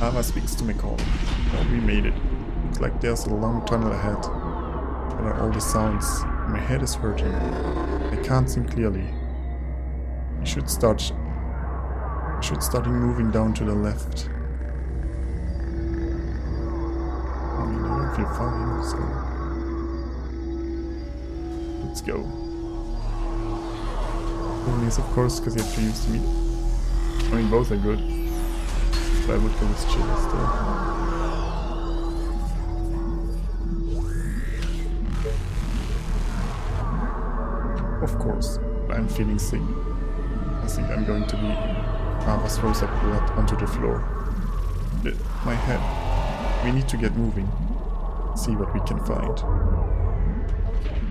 Lava speaks to me calling. Oh, we made it. Looks like there's a long tunnel ahead. What are all the sounds? My head is hurting. I can't think clearly. I should start moving down to the left. I mean, I don't feel fine, so let's go. Only is of course because you have to use the meat. I mean, both are good. But I would go with chill still. Of course, I'm feeling sick. I think I'm going to be lava throws up blood onto the floor. My head. We need to get moving. See what we can find.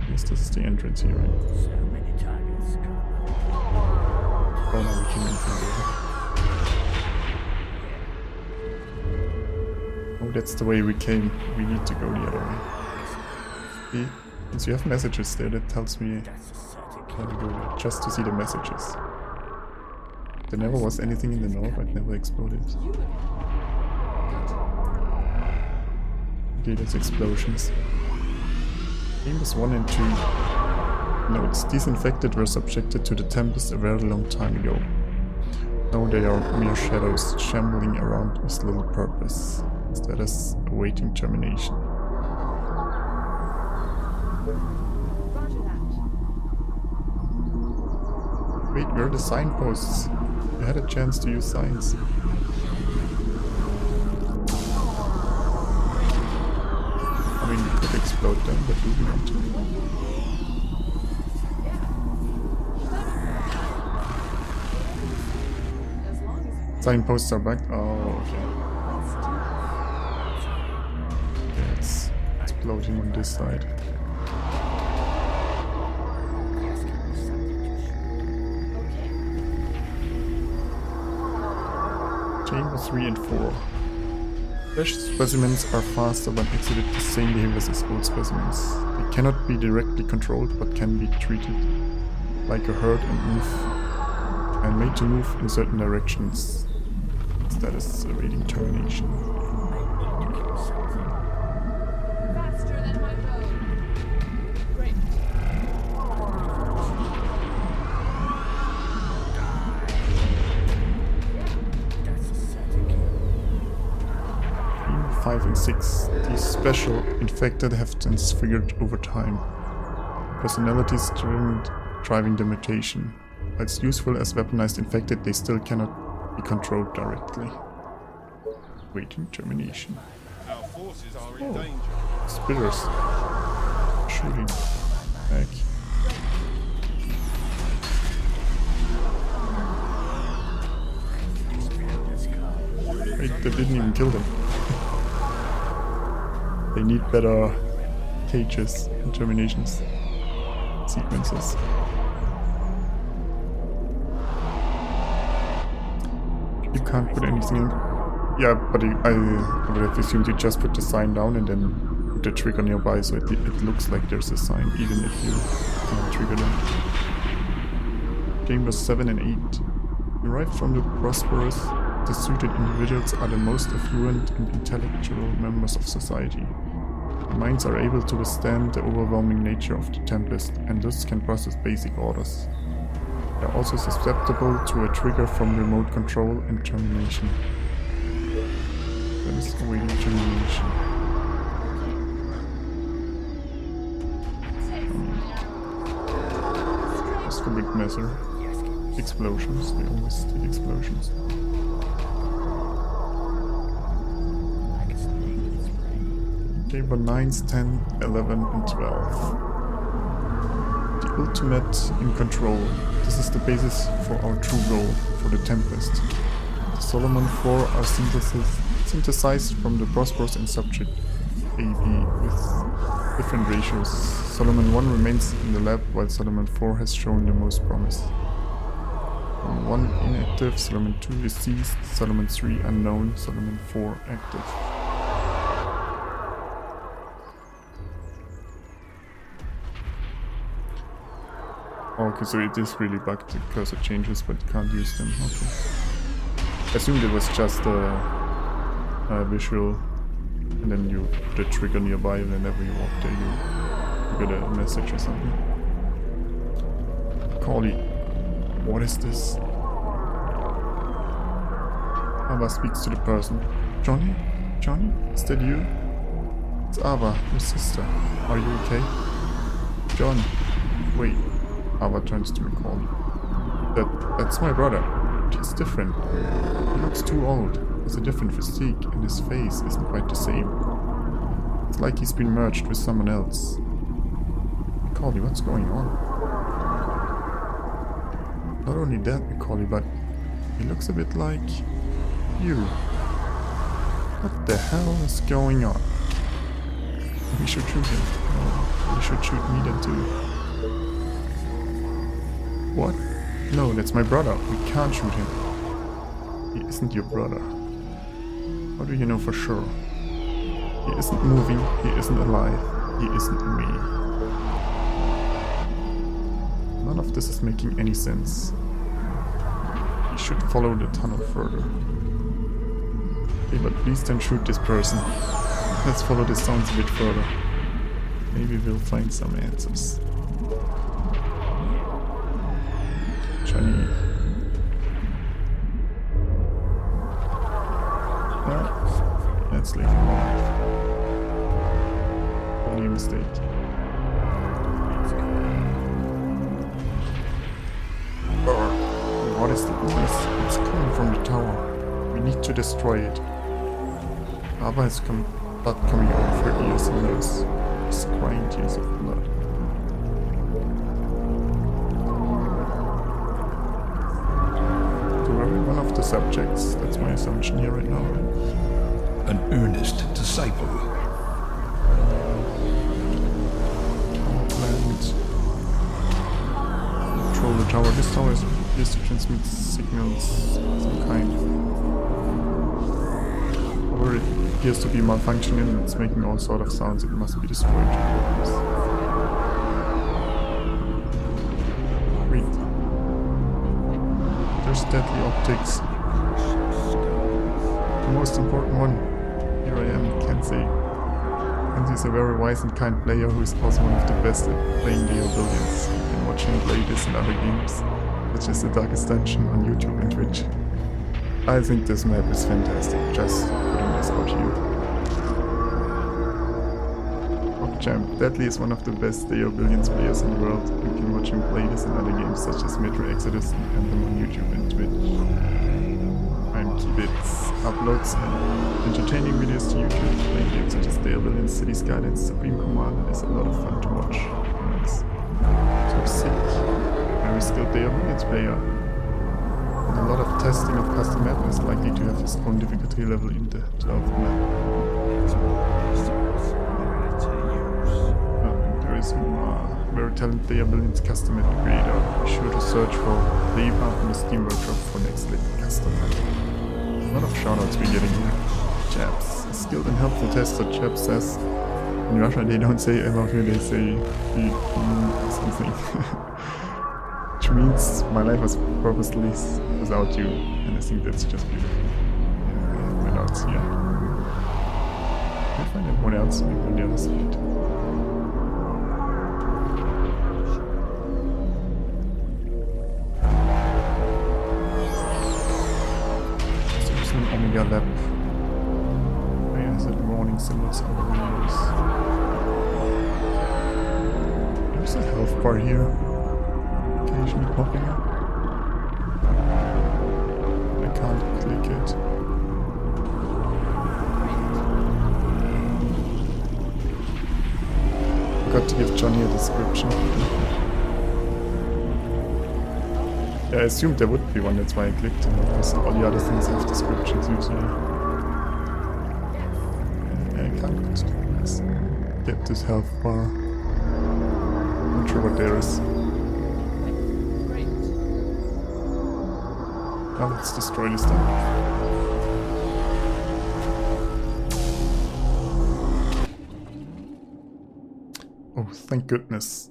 Yes, this is the entrance here, right? Oh no, we came in from there. Oh, that's the way we came. We need to go the other way. See? Since you have messages there, that tells me how to go there, just to see the messages. There never was anything in the north, it never exploded. Okay, there's explosions. Chambers 1 and 2. Notes, these infected were subjected to the Tempest a very long time ago. Now they are mere shadows, shambling around with little purpose. Status awaiting termination. Wait, where are the signposts? I had a chance to use signs. I mean, we could explode them, but we don't want to. Signposts are back. Oh, okay. Okay, it's exploding on this side. Chamber 3 and 4. Fresh specimens are faster when exhibited the same behaviors as old specimens. They cannot be directly controlled but can be treated like a herd and made to move in certain directions. Status awaiting termination. Faster than my road. Great. Team 5 and 6. These special infected have transfigured over time. Personalities driving the mutation. As useful as weaponized infected, they still cannot be controlled directly. Waiting termination. Our forces are in danger. Spitters. Shooting. Back. Wait, they didn't even kill them. They need better cages and terminations. Sequences. You can't put anything in. Yeah, but I would have assumed you just put the sign down and then put the trigger nearby, so it looks like there's a sign, even if you can't trigger them. Chambers 7 and 8. Derived from the prosperous, the suited individuals are the most affluent and intellectual members of society. Their minds are able to withstand the overwhelming nature of the Tempest, and thus can process basic orders. They are also susceptible to a trigger from remote control and termination. That is awaiting termination. Just for big measure. Explosions, they always take explosions. Chamber 9s, 10, 11 and 12. The ultimate in control. This is the basis for our true goal, for the Tempest. The Solomon 4 are synthesized from the Prosperous and Subject AB with different ratios. Solomon 1 remains in the lab while Solomon 4 has shown the most promise. Solomon 1 inactive, Solomon 2 deceased, Solomon 3 unknown, Solomon 4 active. Okay, so it is really bugged, the cursor changes, but you can't use them. Okay. I assumed it was just visual, and then you put a trigger nearby, and whenever you walk there, you get a message or something. Corley, what is this? Ava speaks to the person. Johnny? Johnny? Is that you? It's Ava, your sister. Are you okay? John. Wait. Ava turns to Corley. That's my brother. But he's different. He looks too old. Has a different physique, and his face isn't quite the same. It's like he's been merged with someone else. Corley, what's going on? Not only that, Corley, but he looks a bit like you. What the hell is going on? We should shoot him. No, we should shoot me then too. What? No, that's my brother. We can't shoot him. He isn't your brother. How do you know for sure? He isn't moving, he isn't alive, he isn't me. None of this is making any sense. We should follow the tunnel further. Okay, but please don't shoot this person. Let's follow the sounds a bit further. Maybe we'll find some answers. Johnny. Let's leave him alone. Only a mistake. What is the noise? It's coming from the tower. We need to destroy it. Ava has blood coming out of her ears and nose. It's crying tears of blood. To every one of the subjects, that's my assumption here right now. An earnest disciple. Tower plant. Control the tower. This tower is used to transmit signals of some kind. However, it appears to be malfunctioning and it's making all sort of sounds. It must be destroyed. Wait. There's deadly optics. The most important one. Here I am, Kenzie. Kenzie is a very wise and kind player who is also one of the best at playing Leo Billions. You can watch him play this and other games, such as The Darkest Dungeon on YouTube and Twitch. I think this map is fantastic, just putting this out here. PogChamp, Deadly is one of the best Leo Billions players in the world. You can watch him play this and other games such as Metro Exodus and Anthem on YouTube and Twitch. Kibitz uploads entertaining videos to YouTube, playing games such as Leo Billions, City Skylines, Supreme Command is a lot of fun to watch. Nice. So sick. Very skilled Leo Billions player. And a lot of testing of custom map is likely to have his own difficulty level in the 12th map. There is a very talented Leo Billions custom map creator. Be sure to search for Leva in the Steam Workshop for next custom map. A lot of shoutouts we're getting here. Chaps. A skilled and helpful tester, Chap says. In Russia they don't say I love you, they say something. Which means my life was purposeless without you. And I think that's just beautiful. Yeah, my notes here. Can I find anyone else maybe on the other side? Omega Lab. Where is it? Warning symbols on the windows. There's a health bar here. Occasionally popping up. I can't click it. Forgot to give Johnny a description. Yeah, I assumed there would be one, that's why I clicked, because all the other things have descriptions usually. Yeah, I can't get this health bar. Not sure what there is. Great. Now let's destroy this thing. Oh, thank goodness.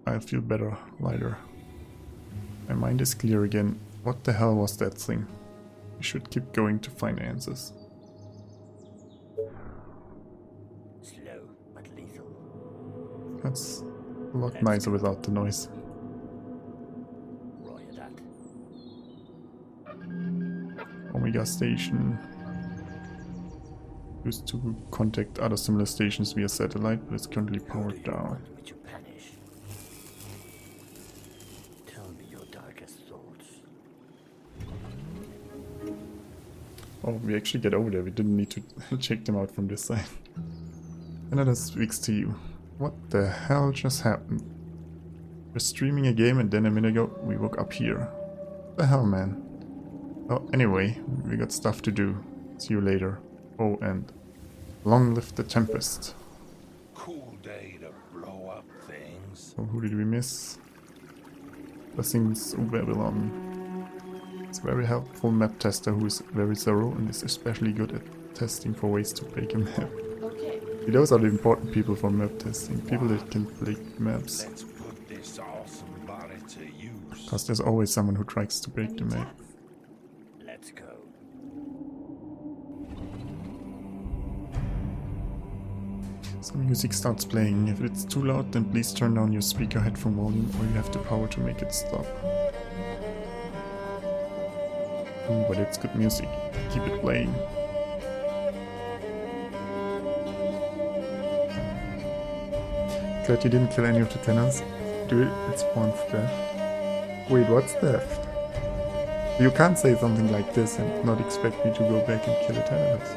I feel better, lighter. My mind is clear again. What the hell was that thing? We should keep going to find answers. That's a lot nicer without the noise. Roger that. Omega station. Used to contact other similar stations via satellite, but it's currently powered down. Me to punish. Tell me your darkest thoughts. Oh, we actually get over there. We didn't need to check them out from this side. Another speaks to you. What the hell just happened? We're streaming a game and then a minute ago we woke up here. What the hell, man? Oh, anyway, we got stuff to do. See you later. Oh, and long live the Tempest. Cool day to blow up things. Oh, who did we miss? Blessings Babylon. It's a very helpful map tester who is very thorough and is especially good at testing for ways to break a map. Okay. See, those are the important people for map testing. People that can break maps. Let's put this awesome body to use. Because there's always someone who tries to break the map. Let's go. Some music starts playing. If it's too loud, then please turn down your speaker headphone volume or you have the power to make it stop. Ooh, but it's good music. Keep it playing. Glad you didn't kill any of the tenants. Do it, it's one theft. Wait, what's theft? You can't say something like this and not expect me to go back and kill the tenants.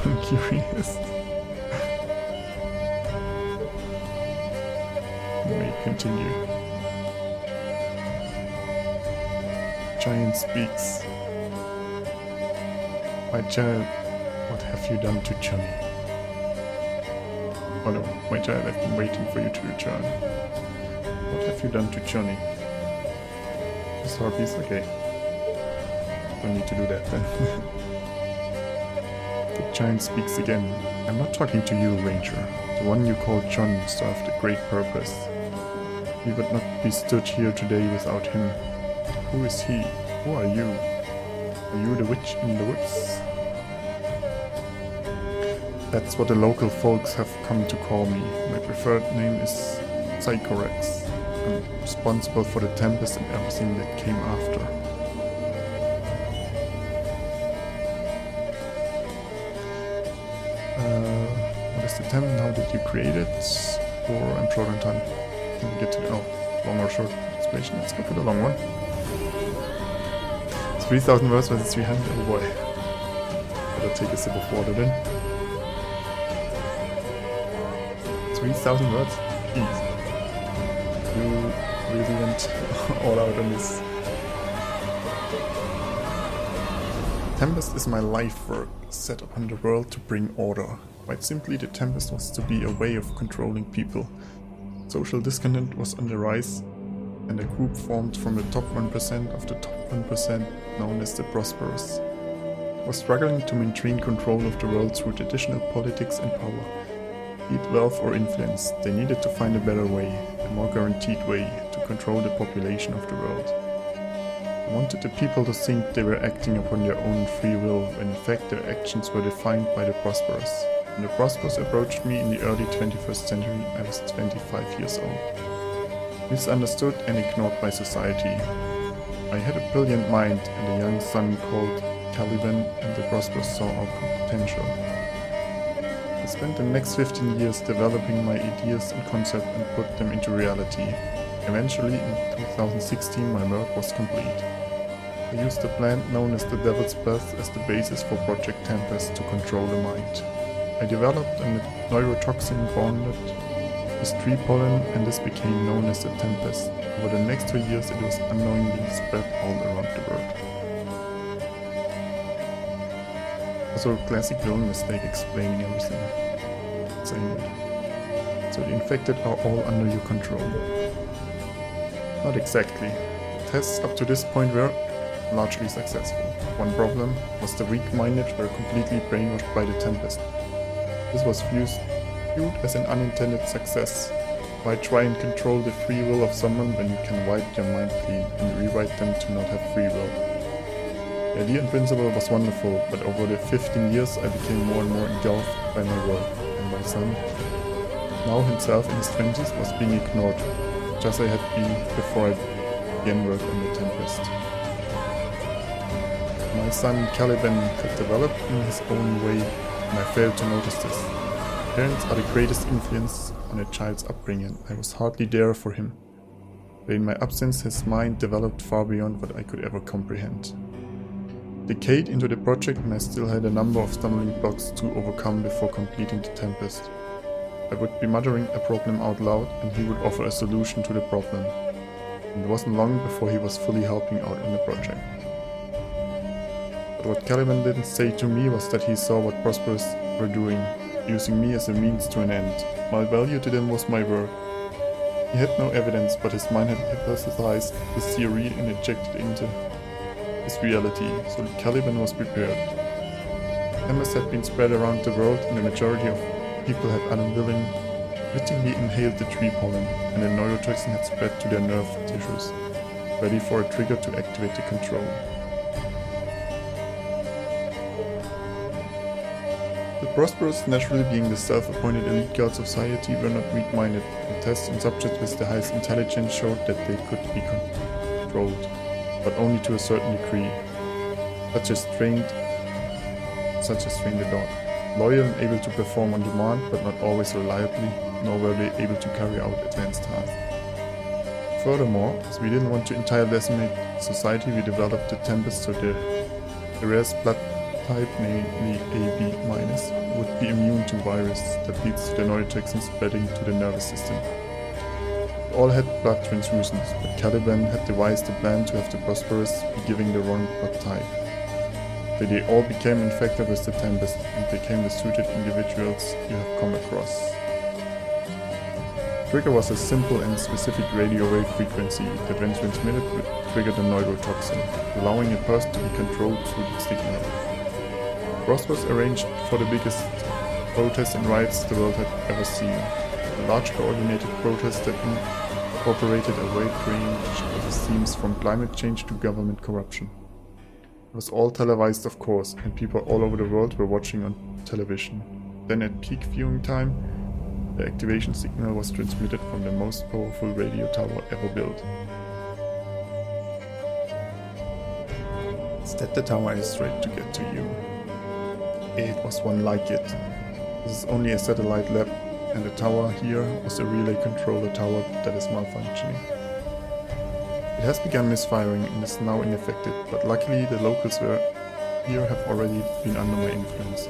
I'm curious. We continue. Giant speaks. My child, what have you done to Johnny? Oh no, my child, I've been waiting for you to return. What have you done to Johnny? His harpies? Okay. Don't need to do that then. The giant speaks again. I'm not talking to you, Ranger. The one you called John served a great purpose. We would not be stood here today without him. Who is he? Who are you? Are you the witch in the woods? That's what the local folks have come to call me. My preferred name is Psychorex. I'm responsible for the Tempest and everything that came after. What is the temp? How did you create it? Or I'm short on time. Can we get to the long or short explanation? Let's go for the long one. 3,000 words versus 300. Oh boy. Better take a sip of water then. 3,000 words? Jeez. You really went all out on this. Tempest is my life work, set upon the world to bring order. Quite simply, the Tempest was to be a way of controlling people. Social discontent was on the rise, and a group formed from the top 1% of the top 1% known as the Prosperous was struggling to maintain control of the world through traditional politics and power. Be it wealth or influence, they needed to find a better way, a more guaranteed way, to control the population of the world. They wanted the people to think they were acting upon their own free will, when in fact their actions were defined by the Prosperous. When the Prosperous approached me in the early 21st century, I was 25 years old. Misunderstood and ignored by society. I had a brilliant mind and a young son called Caliban, and the Prosperous saw our potential. I spent the next 15 years developing my ideas and concepts and put them into reality. Eventually, in 2016, my work was complete. I used a plant known as the Devil's Breath as the basis for Project Tempest to control the mind. I developed a neurotoxin bonded with tree pollen, and this became known as the Tempest. Over the next 2 years, it was unknowingly spread all around the world. Also, classic villain mistake explaining everything. Saying, so the infected are all under your control. Not exactly. The tests up to this point were largely successful. One problem was the weak-minded were completely brainwashed by the Tempest. This was viewed as an unintended success. Why try and control the free will of someone when you can wipe their mind clean and rewrite them to not have free will? The idea in principle was wonderful, but over the 15 years I became more and more engulfed by my work, and my son, now himself in his 20s, was being ignored, just as I had been before I began work on the Tempest. My son Caliban had developed in his own way, and I failed to notice this. Parents are the greatest influence on a child's upbringing. I was hardly there for him, but in my absence his mind developed far beyond what I could ever comprehend. A decade into the project and I still had a number of stumbling blocks to overcome before completing the Tempest. I would be muttering a problem out loud and he would offer a solution to the problem. And it wasn't long before he was fully helping out on the project. But what Caliban didn't say to me was that he saw what Prosperous were doing, using me as a means to an end. My value to them was my work. He had no evidence, but his mind had hypothesized the theory and injected it into his reality, so Caliban was prepared. Tempest had been spread around the world and the majority of people had unwittingly inhaled the tree pollen, and the neurotoxin had spread to their nerve tissues, ready for a trigger to activate the control. The Prosperous, naturally being the self-appointed elite guards of society, were not weak-minded, and tests on subjects with the highest intelligence showed that they could be controlled, but only to a certain degree, such as train the dog. Loyal and able to perform on demand, but not always reliably, nor were they able to carry out advanced tasks. Furthermore, as we didn't want to entirely decimate society, we developed the Tempest so the rarest blood type, namely AB-, would be immune to virus that leads to the neurotoxin spreading to the nervous system. We all had blood transfusions, but Caliban had devised a plan to have the Prosperous be giving the wrong blood type. So they all became infected with the Tempest and became the suited individuals you have come across. The trigger was a simple and specific radio wave frequency that when transmitted would trigger the neurotoxin, allowing a person to be controlled through the signal. Ross was arranged for the biggest protests and riots the world had ever seen. A large coordinated protest that incorporated a wide range of themes from climate change to government corruption. It was all televised, of course, and people all over the world were watching on television. Then at peak viewing time, the activation signal was transmitted from the most powerful radio tower ever built. Instead, the tower is ready to get to you. It was one like it. This is only a satellite lab, and the tower here was a relay controller tower that is malfunctioning. It has begun misfiring and is now ineffective, but luckily the locals here have already been under my influence.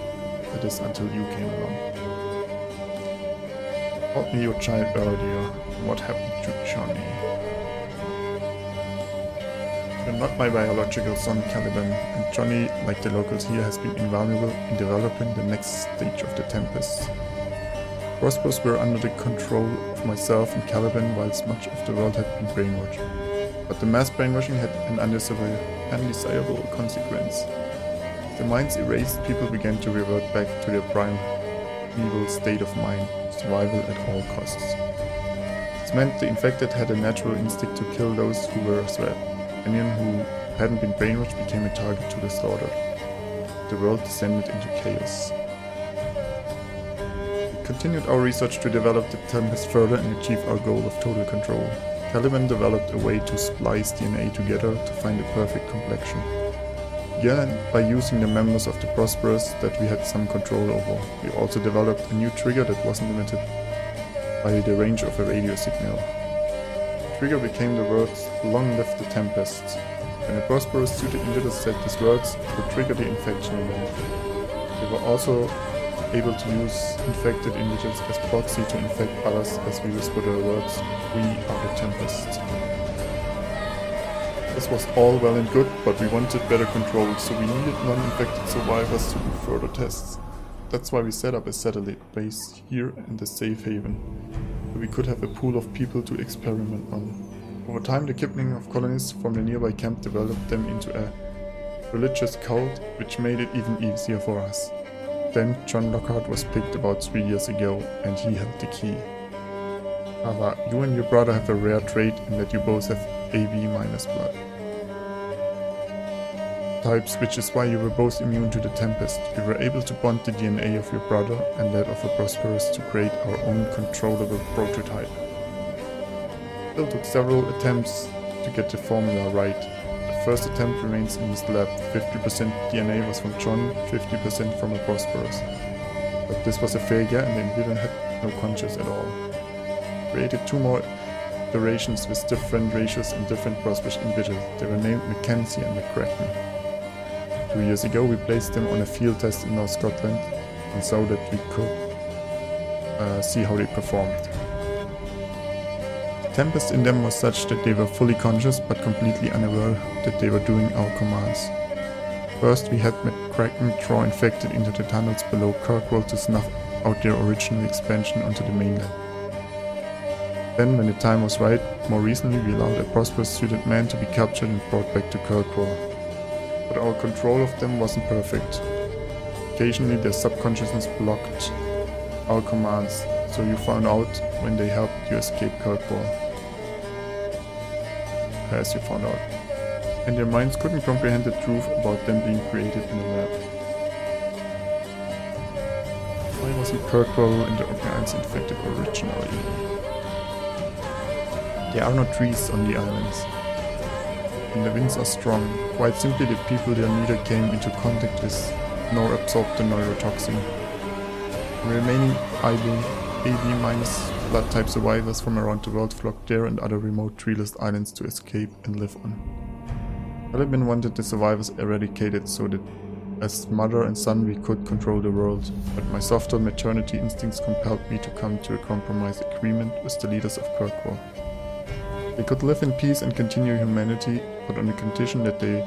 That is until you came along. You called me your child earlier. What happened to Johnny? You're not my biological son, Caliban, and Johnny, like the locals here, has been invaluable in developing the next stage of the Tempest. Prosperous were under the control of myself and Caliban, whilst much of the world had been brainwashed. But the mass brainwashing had an undesirable consequence. As the minds erased, people began to revert back to their primeval state of mind, survival at all costs. This meant the infected had a natural instinct to kill those who were a threat. Anyone who hadn't been brainwashed became a target to the slaughter. The world descended into chaos. We continued our research to develop the Tempest further and achieve our goal of total control. Caliban developed a way to splice DNA together to find a perfect complexion. Began by using the members of the Prosperous that we had some control over. We also developed a new trigger that wasn't limited by the range of a radio signal. The trigger became the words "Long live the Tempest." When the Prosperous suited individuals said these words, it would trigger the infection event. They were also able to use infected individuals as proxy to infect others as we whisper the words, "We are the Tempest." This was all well and good, but we wanted better control, so we needed non-infected survivors to do further tests. That's why we set up a satellite base here in the safe haven, where we could have a pool of people to experiment on. Over time, the kidnapping of colonists from the nearby camp developed them into a religious cult, which made it even easier for us. Then John Lockhart was picked about 3 years ago, and he held the key. However, you and your brother have a rare trait in that you both have AB- blood. types, which is why you were both immune to the Tempest. We were able to bond the DNA of your brother and that of a Prosperous to create our own controllable prototype. It took several attempts to get the formula right. The first attempt remains in his lab. 50% DNA was from John, 50% from a Prosperous. But this was a failure and the individual had no conscience at all. Created 2 more iterations with different ratios and different Prosperous individuals. They were named Mackenzie and McCracken. 2 years ago we placed them on a field test in North Scotland and so that we could see how they performed. The Tempest in them was such that they were fully conscious but completely unaware that they were doing our commands. First we had McCracken draw infected into the tunnels below Kirkwall to snuff out their original expansion onto the mainland. Then, when the time was right, more recently we allowed a Prosperous suited man to be captured and brought back to Kirkwall. But our control of them wasn't perfect. Occasionally their subconsciousness blocked our commands, so you found out when they helped you escape Kirkwall. As you found out. And their minds couldn't comprehend the truth about them being created in a lab. Why wasn't Kirkwall and the Organites infected originally? There are no trees on the islands, and the winds are strong. Quite simply, the people there neither came into contact with nor absorbed the neurotoxin. The remaining AB- blood type survivors from around the world flocked there and other remote treeless islands to escape and live on. Caliban wanted the survivors eradicated so that as mother and son we could control the world, but my softer maternity instincts compelled me to come to a compromise agreement with the leaders of Kirkwall. They could live in peace and continue humanity, but on the condition that they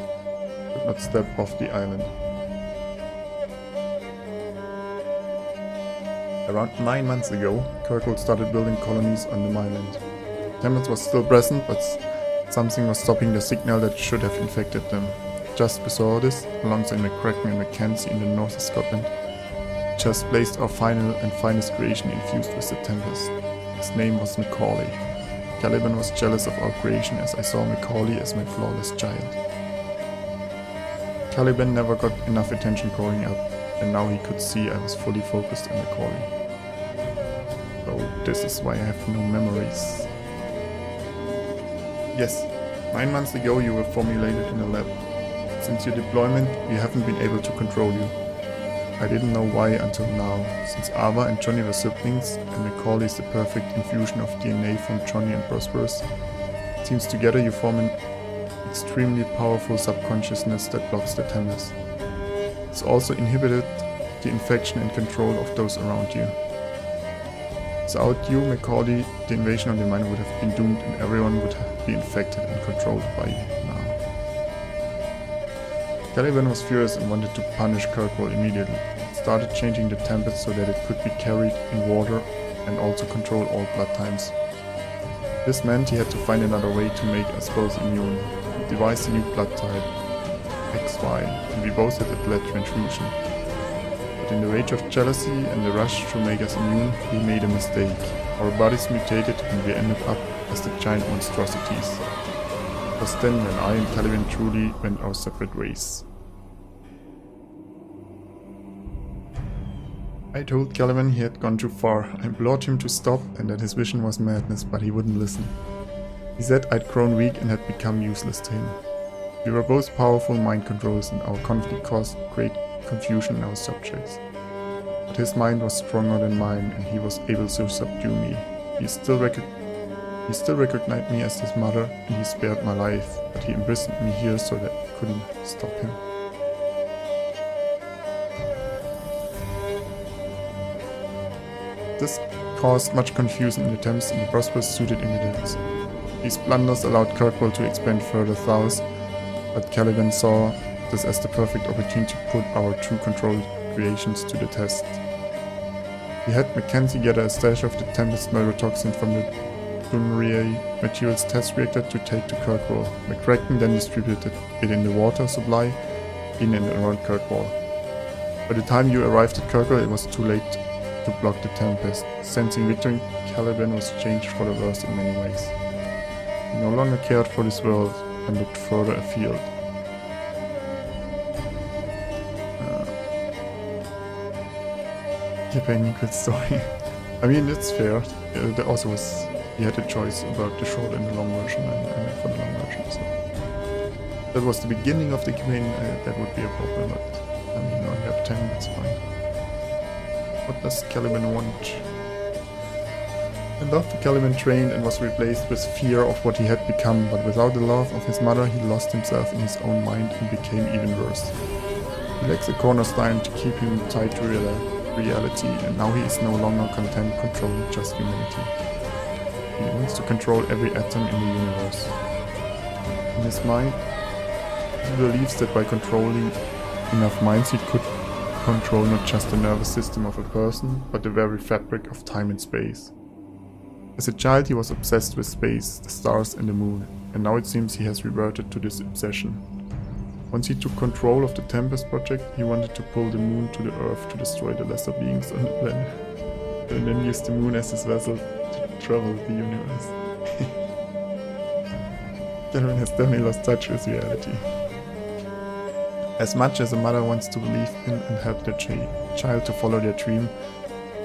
could not step off the island. Around 9 months ago, Kirkwall started building colonies on the mainland. Tempest was still present, but something was stopping the signal that should have infected them. Just before this, alongside McCracken and Mackenzie in the north of Scotland, just placed our final and finest creation infused with the Tempest. His name was Macaulay. Caliban was jealous of our creation as I saw Macaulay as my flawless child. Caliban never got enough attention growing up, and now he could see I was fully focused on Macaulay. So this is why I have no memories. Yes, 9 months ago you were formulated in a lab. Since your deployment, we haven't been able to control you. I didn't know why until now, since Ava and Johnny were siblings, and Macaulay is the perfect infusion of DNA from Johnny and Prosperous. It seems together you form an extremely powerful subconsciousness that blocks the Tempest. It's also inhibited the infection and control of those around you. Without you, Macaulay, the invasion on the mine would have been doomed and everyone would be infected and controlled by you now. Caliban was furious and wanted to punish Kirkwall immediately. It started changing the Tempest so that it could be carried in water and also control all blood types. This meant he had to find another way to make us both immune. He devised a new blood type, XY, and we both had a blood transfusion. But in the rage of jealousy and the rush to make us immune, he made a mistake. Our bodies mutated and we ended up as the giant monstrosities. It was then when I and Caliban truly went our separate ways. I told Caliban he had gone too far. I implored him to stop and that his vision was madness, but he wouldn't listen. He said I'd grown weak and had become useless to him. We were both powerful mind controllers and our conflict caused great confusion in our subjects. But his mind was stronger than mine and he was able to subdue me. He still recognized me as his mother and he spared my life, but he imprisoned me here so that I couldn't stop him. This caused much confusion in the Thames and the Prosperous suited individuals. These blunders allowed Kirkwall to expand further south, but Caliban saw this as the perfect opportunity to put our true control creations to the test. He had Mackenzie gather a stash of the Tempest neurotoxin from the Dunrier materials test reactor to take to Kirkwall. McCracken then distributed it in the water supply in and around Kirkwall. By the time you arrived at Kirkwall, it was too late to block the Tempest. Sensing victory, Caliban was changed for the worse in many ways. He no longer cared for this world and looked further afield. Depending good story. I mean, it's fair. There also was, he had a choice about the short and the long version, and I went for the long version. So that was the beginning of the campaign. That would be a problem, but I mean, I have 10. That's fine. What does Caliban want? And after Caliban trained and was replaced with fear of what he had become, but without the love of his mother, he lost himself in his own mind and became even worse. He lacks a cornerstone to keep him tied to reality, and now he is no longer content controlling just humanity. He wants to control every atom in the universe. In his mind, he believes that by controlling enough minds he could control not just the nervous system of a person, but the very fabric of time and space. As a child he was obsessed with space, the stars and the moon, and now it seems he has reverted to this obsession. Once he took control of the Tempest project, he wanted to pull the moon to the Earth to destroy the lesser beings on the planet, and then use the moon as his vessel to travel the universe. Caliban has definitely lost touch with reality. As much as a mother wants to believe in and help their child to follow their dream,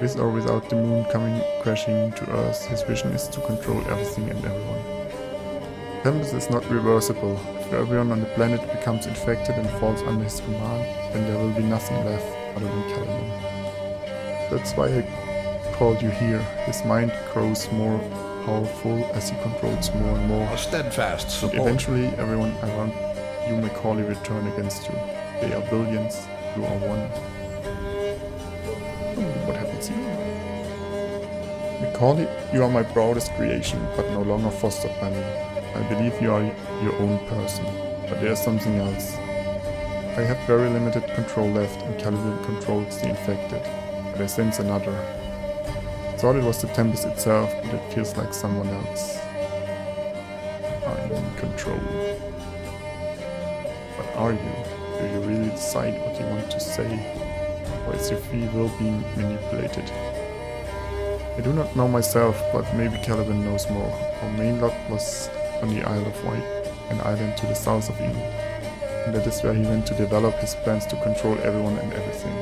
with or without the moon coming crashing to Earth, his vision is to control everything and everyone. Tempest is not reversible. If everyone on the planet becomes infected and falls under his command, then there will be nothing left other than Caliban. That's why I called you here. His mind grows more powerful as he controls more and more. A steadfast And support. eventually everyone around you Macaulay will turn against you. They are billions, you are one. What happens here? Macaulay, you are my proudest creation, but no longer fostered by me. I believe you are your own person, but there is something else. I have very limited control left, and Caliban controls the infected, but I sense another. I thought it was the Tempest itself, but it feels like someone else. I'm in control. But are you? Do you really decide what you want to say? Or is your free will being manipulated? I do not know myself, but maybe Caliban knows more. Our main lot was on the Isle of Wight, an island to the south of England, and that is where he went to develop his plans to control everyone and everything.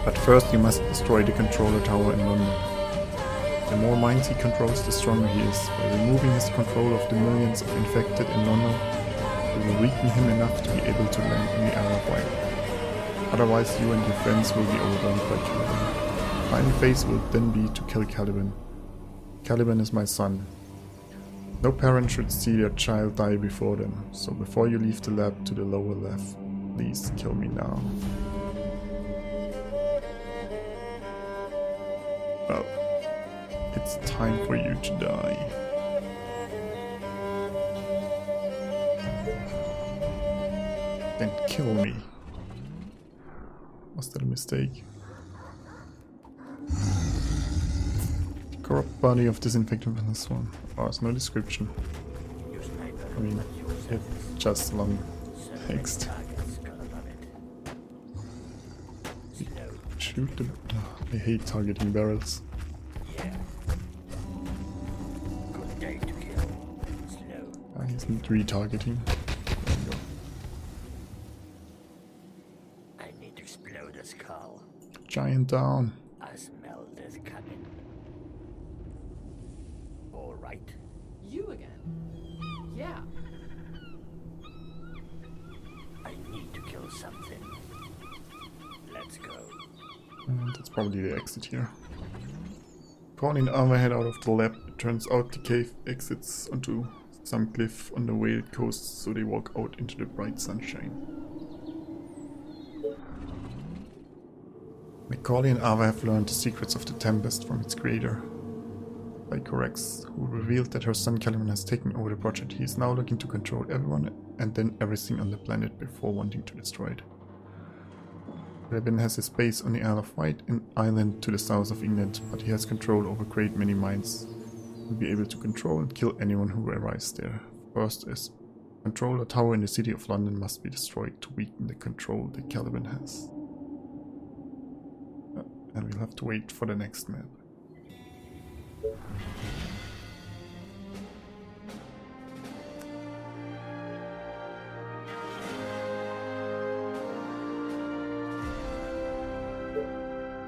But first he must destroy the controller tower in London. The more minds he controls, the stronger he is. By removing his control of the millions of infected in London, we will weaken him enough to be able to land on the Isle of Wight. Otherwise you and your friends will be overwhelmed by Caliban. Final phase will then be to kill Caliban. Caliban is my son. No parent should see their child die before them, so before you leave the lab to the lower left, please kill me now. Well, it's time for you to die. Then kill me. Was that a mistake? Corrupt body of disinfectant plus one. Oh, there's no description. I mean, it's just long text. Shoot the... I hate targeting barrels. He's not retargeting. There we go. I need to explode a skull. Giant down. I smell this coming. All right. You again? Yeah. I need to kill something. Let's go. And that's probably the exit here. Calling Ava head out of the lab. It turns out the cave exits onto some cliff on the Whale coast, so they walk out into the bright sunshine. Macaulay and Ava have learned the secrets of the Tempest from its creator, Lycorex, who revealed that her son Caliban has taken over the project. He is now looking to control everyone and then everything on the planet before wanting to destroy it. Caliban has his base on the Isle of Wight, an island to the south of England, but he has control over great many minds. He will be able to control and kill anyone who arrives there. First, as controller tower in the city of London must be destroyed to weaken the control that Caliban has. And we'll have to wait for the next map.